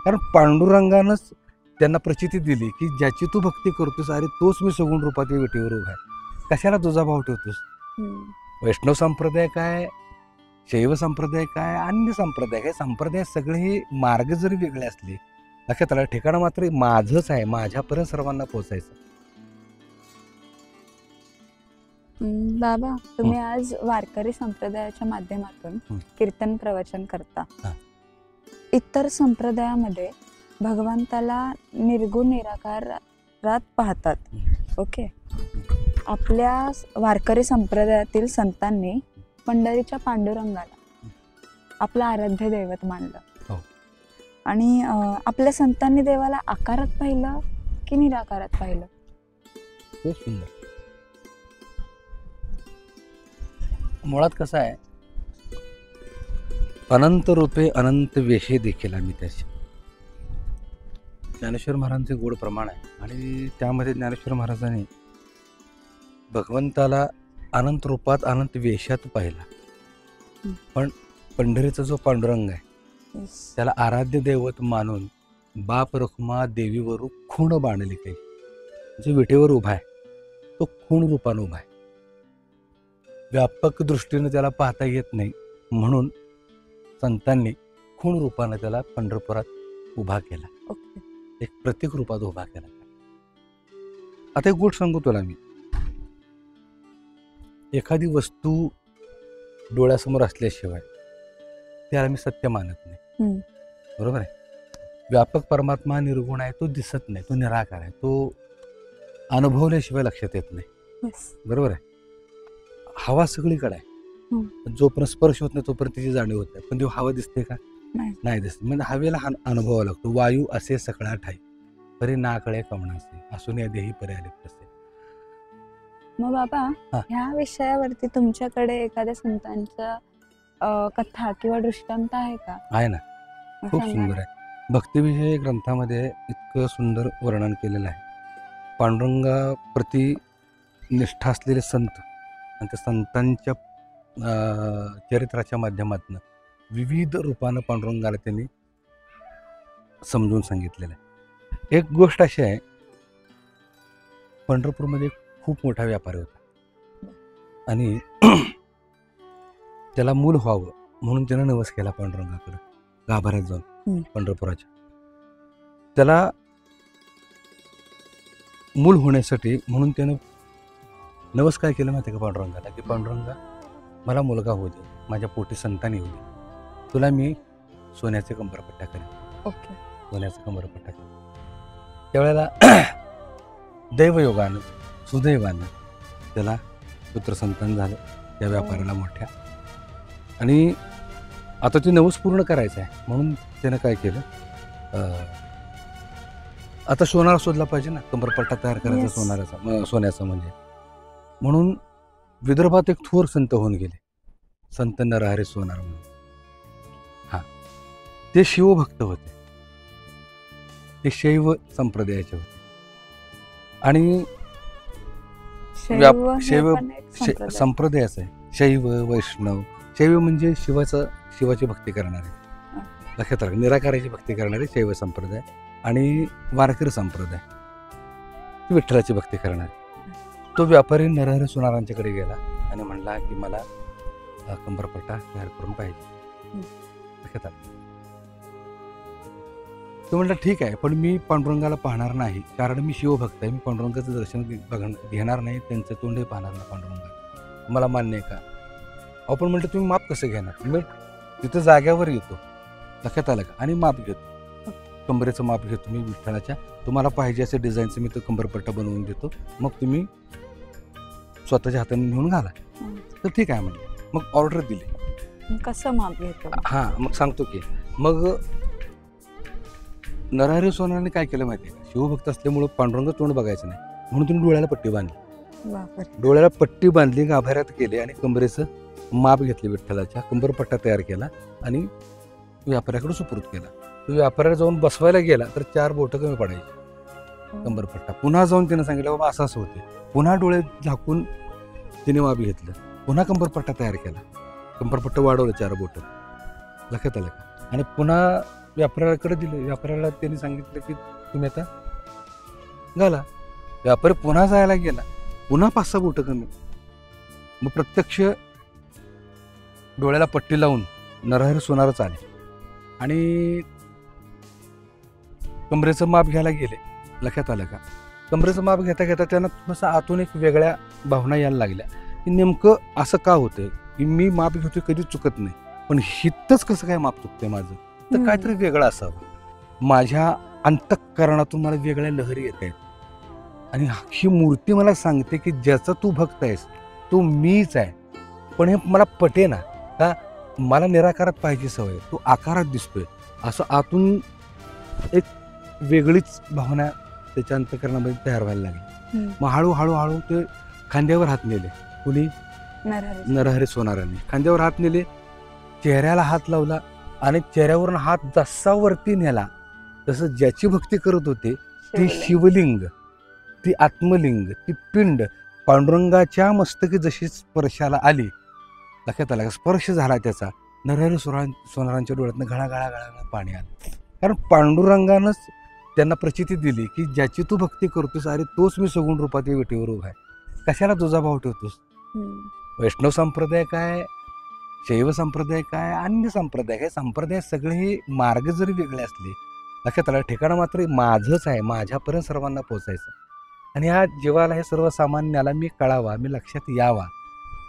कारण पांडुरंगानंच त्यांना प्रचिती दिली की ज्याची तू भक्ती करतोस अरे तोच मी सगुण रूपात विटेवर उभा आहे, कशाला तुझा भाव ठेवतोस. वैष्णव संप्रदाय काय, शैव संप्रदाय काय, अन्य संप्रदाय काय, संप्रदाय सगळे हे मार्ग जरी वेगळे असले लक्षात आलं, ठिकाण मात्र माझंच आहे, माझ्यापर्यंत सर्वांना पोहोचायचं. बाबा तुम्ही आज वारकरी संप्रदायाच्या माध्यमातून कीर्तन प्रवचन करता. इतर संप्रदायामध्ये भगवंताला निर्गुण निराकारात पाहतात. ओके, आपल्या वारकरी संप्रदायातील संतांनी पंढरीच्या पांडुरंगाला आपलं आराध्य दैवत मानलं. आणि आपल्या संतांनी देवाला आकारात पाहिलं की निराकारात पाहिलं? खूप सुंदर. मुळात कसं आहे, अनंत रूपे अनंत वेशे देखील आम्ही त्याची, ज्ञानेश्वर महाराजांचे गोड प्रमाण आहे. आणि त्यामध्ये ज्ञानेश्वर महाराजांनी भगवंताला अनंत रूपात अनंत वेशात पाहिला. पण पंढरीचा जो पांडुरंग आहे त्याला आराध्य दैवत मानून बाप रखुमा देवीवर खूण बांधली काही, जो विटेवर उभा आहे तो खूण रूपानं उभा आहे. व्यापक दृष्टीने त्याला पाहता येत नाही म्हणून संतांनी खूण रूपानं त्याला पंढरपुरात उभा केला, एक प्रतीक रूपात उभा केला. आता एक गोष्ट सांगू तुला मी, एखादी वस्तू डोळ्यासमोर असल्याशिवाय त्याला मी सत्य मानत नाही. बरोबर आहे. व्यापक परमात्मा निर्गुण आहे, तो दिसत नाही, तो निराकार आहे, तो अनुभवल्याशिवाय लक्षात येत नाही. बरोबर आहे. हवा सगळीकडे आहे, जोपर्यंत स्पर्श होत नाही तोपर्यंत तिची जाणीव होत नाही. पण ती हवा दिसते का? नाही दिसते. म्हणजे हवेला अनुभवावा लागतो. वायू असे सगळा ठाई परी ना कळे कमणासे असून या देही परी आले तसे. मग बाबा ह्या विषयावरती तुमच्याकडे एखाद्या संतांच्या कथा किंवा दृष्टांत आहे का? आहे ना, खूप सुंदर आहे. भक्तिविषय ग्रंथामध्ये इतकं सुंदर वर्णन केलेलं आहे. पांडुरंगा प्रति निष्ठा असलेले संत आणि त्या संतांच्या चरित्राच्या माध्यमातून विविध रूपानं पांडुरंगाला त्यांनी समजून सांगितलेलं आहे. एक गोष्ट अशी आहे, पंढरपूरमध्ये खूप मोठा व्यापारी होता आणि त्याला मूल व्हावं म्हणून त्यानं नवस केला पांडुरंगाकडे गाभाऱ्यात जाऊन पंढरपुराच्या. त्याला मूल होण्यासाठी म्हणून त्यानं नवस काय केलं माहिती का पांडुरंगाला, की पांडुरंगा मला मुलगा होऊ दे, माझ्या पोटी संतान येऊ दे, तुला मी सोन्याचे कंबरपट्टा करेन. सोन्याचा कंबरपट्टा करेन. त्यावेळेला दैवयोगानं सुदैवानं त्याला पुत्रसंतान झालं त्या व्यापाऱ्याला मोठ्या. आणि आता ती नवस पूर्ण करायचं आहे म्हणून त्यानं काय केलं, आता सोनार शोधला पाहिजे ना, कंबरपट्टा तयार करायचा सोनाराचा, सोन्याचा म्हणजे. म्हणून विदर्भात एक थोर संत होऊन गेले, संत नरहरी सोनार म्हणून. ते शिवभक्त होते, ते शैव संप्रदायाचे होते. आणि शैव संप्रदायाचं आहे, शैव वैष्णव. शैव म्हणजे शिवाची भक्ती करणारे, लक्षात राहा, निराकाराची भक्ती करणारे शैव संप्रदाय. आणि वारकरी संप्रदाय विठ्ठलाची भक्ती करणारे. तो व्यापारी नरहरी सोनारांच्याकडे गेला आणि म्हणला की मला कंबरपट्टा तयार करून पाहिजे. लक्षात आलं. तो म्हटलं ठीक आहे, पण मी पांडुरंगाला पाहणार नाही, कारण मी शिवभक्त आहे, मी पांडुरंगाचं दर्शन घेणार नाही, त्यांचं तोंडही पाहणार नाही पांडुरंगाला, मला मान्य आहे का? आपण म्हटलं तुम्ही माप कसं घेणार? मी तिथं जाग्यावर येतो, लक्षात आलं का, आणि माप घेतो, कंबरेचं माप घेतो मी विठ्ठलाच्या, तुम्हाला पाहिजे असे डिझाईनचं मी तो कंबरपट्टा बनवून देतो, मग तुम्ही स्वतःच्या हाताने घेऊन घाला. तर ठीक आहे म्हणलं. मग ऑर्डर दिली. कसं माप घेतो? मग सांगतो की. मग नरहरी सोनाराने काय केलं माहिती आहे, शिवभक्त असल्यामुळं पांडुरंग तोंड बघायचं नाही म्हणून तुम्ही डोळ्याला पट्टी बांधली. डोळ्याला पट्टी बांधली, गाभाऱ्यात गेले आणि कंबरेचं माप घेतले विठ्ठलाच्या, कंबरपट्टा तयार केला आणि व्यापाऱ्याकडे सुपूर्द केला. तो व्यापाऱ्याला जाऊन बसवायला गेला तर 4 बोटं कमी पडायची कंबरपट्टा. पुन्हा जाऊन त्यानं सांगितलं बाबा असं असं होते. पुन्हा डोळे झाकून तिने माप घेतलं, पुन्हा कंबरपट्टा तयार केला, कंबरपट्टा वाढवलं 4 बोटं, लक्षात आलं का. आणि पुन्हा व्यापाऱ्याकडे दिलं. व्यापाऱ्याला त्यांनी सांगितलं की तुम्ही आता घाला. व्यापारी पुन्हा जायला गेला, पुन्हा 5-6 बोटं कमी. मग प्रत्यक्ष डोळ्याला पट्टी लावून नरहरी सोनारच आले आणि कमरेचं माप घ्यायला गेले. लक्षात आलं का? कमरेचं माप घेता घेता त्यांना थोडंसं आतून एक वेगळ्या भावना यायला लागल्या की नेमकं असं का होतंय की मी माप घेतोय, कधी चुकत नाही, पण हितच कसं काय माप चुकते माझं? तर काहीतरी वेगळं असावं. माझ्या अंतःकरणातून मला वेगळ्या लहरी येत आहेत आणि ही मूर्ती मला सांगते की ज्याचा तू भक्त आहेस तो मीच आहे. पण हे मला पटेना का? मला निराकारात पाहिजे सवय, तो आकारात दिसतोय. असं आतून एक वेगळीच भावना त्याच्या अंतःकरणामध्ये तयार व्हायला लागली. मग हळूहळू ते खांद्यावर हात नेले. कुणी? नरहरी सोनारांनी खांद्यावर हात नेले, चेहऱ्याला हात लावला आणि चेहऱ्यावरून हात जसा वरती नेला तसं ज्याची भक्ती करत होते ती शिवलिंग, ती आत्मलिंग, ती पिंड पांडुरंगाच्या मस्तकी जशी स्पर्शाला आली. लक्षात आला का? स्पर्श झाला त्याचा. नरहरी सोनारांच्या डोळ्यातनं घळा पाणी आलं. कारण पांडुरंगानंच त्यांना प्रचिती दिली की ज्याची तू भक्ती करतोस, अरे तोच मी सगुण रूपात या विटेवर उभा आहे. कशाला तुझा भाव ठेवतोस? वैष्णव संप्रदाय काय, शैव संप्रदाय काय, अन्य संप्रदाय काय, संप्रदाय सगळे हे मार्ग जरी वेगळे असले, लक्षात आलं, ठिकाणं मात्र माझंच आहे. माझ्यापर्यंत सर्वांना पोचायचं. आणि हा जीवाला हे सर्वसामान्याला मी कळावा, मी लक्षात यावा.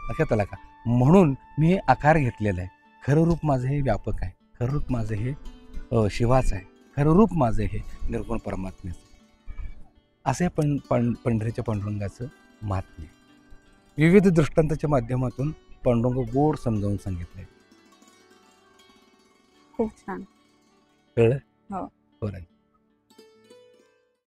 लक्षात आला का? म्हणून मी हे आकार घेतलेला आहे. खरं रूप माझं हे व्यापक आहे. खरं रूप माझं हे शिवाचं आहे. खरं रूप माझं हे निर्गुण परमात्म्याचं. असं हे पंढरीच्या पांडुरंगाचं महात्म्य. विविध दृष्टांताच्या माध्यमातून पांडुरंग गोड समजावून सांगितलंय. खूप छान. कळलं? हो. बरं.